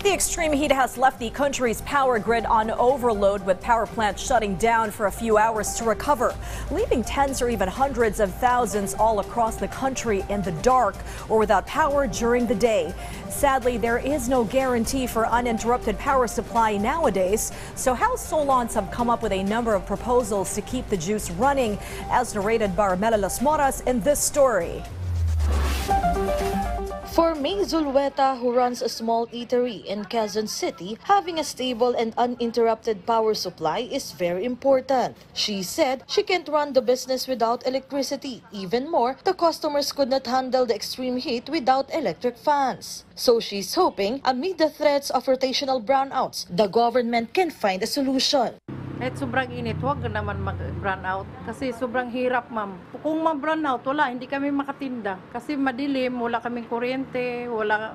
The extreme heat has left the country's power grid on overload, with power plants shutting down for a few hours to recover, leaving tens or even hundreds of thousands all across the country in the dark or without power during the day. Sadly, there is no guarantee for uninterrupted power supply nowadays, so House Solons have come up with a number of proposals to keep the juice running, as narrated by Armela Las Moras in this story. For May Zulueta, who runs a small eatery in Quezon City, having a stable and uninterrupted power supply is very important. She said she can't run the business without electricity. Even more, the customers could not handle the extreme heat without electric fans. So she's hoping, amid the threats of rotational brownouts, the government can find a solution. Kahit sobrang init, huwag naman mag-brown out. Kasi sobrang hirap, ma'am. Kung ma-brown out, wala, hindi kami makatinda. Kasi madilim, wala kaming kuryente, wala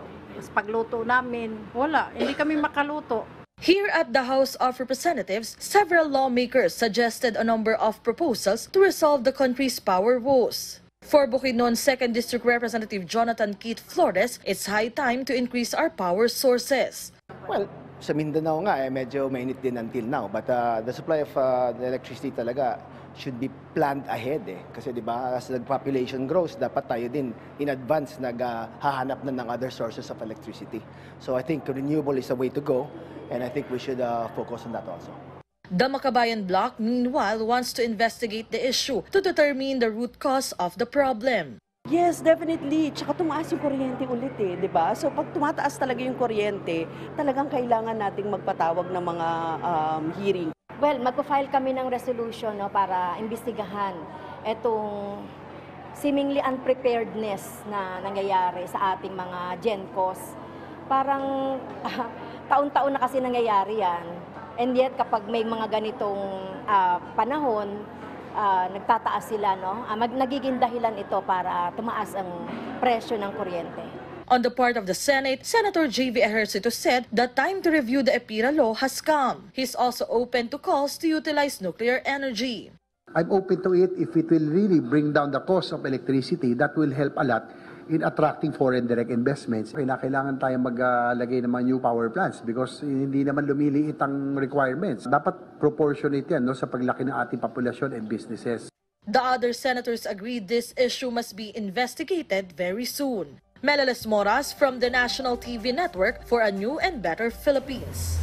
pagluto namin, wala, hindi kami makaluto. Here at the House of Representatives, several lawmakers suggested a number of proposals to resolve the country's power woes. For Bukidnon 2nd District Representative Jonathan Keith Flores, it's high time to increase our power sources. Well, sa Mindanao nga medyo mainit din until now, but the supply of the electricity talaga should be planned ahead kasi 'di ba, as the population grows, dapat tayo din in advance naghahanap na ng other sources of electricity. So I think renewable is the way to go, and I think we should focus on that also. The Makabayan Bloc, meanwhile, wants to investigate the issue to determine the root cause of the problem. Yes, definitely. Tsaka tumaas yung kuryente ulit di ba? So pag tumataas talaga yung kuryente, talagang kailangan nating magpatawag ng mga hearing. Well, magpa-file kami ng resolution para imbestigahan itong seemingly unpreparedness na nangyayari sa ating mga GenCos. Parang taon-taon na kasi nangyayari yan. And yet kapag may mga ganitong panahon, nagtataas sila, nagiging dahilan ito para tumaas ang presyo ng kuryente. On the part of the Senate, Senator J.V. Ejercito said the time to review the EPIRA law has come. He's also open to calls to utilize nuclear energy. I'm open to it if it will really bring down the cost of electricity. That will help a lot in attracting foreign direct investments. Kailangan tayo maglagay ng mga new power plants because hindi naman lumiliit ang requirements. Dapat proportionate yan sa paglaki ng ating populasyon and businesses. The other senators agreed this issue must be investigated very soon. Mela Las Moras from the National TV Network for a new and better Philippines.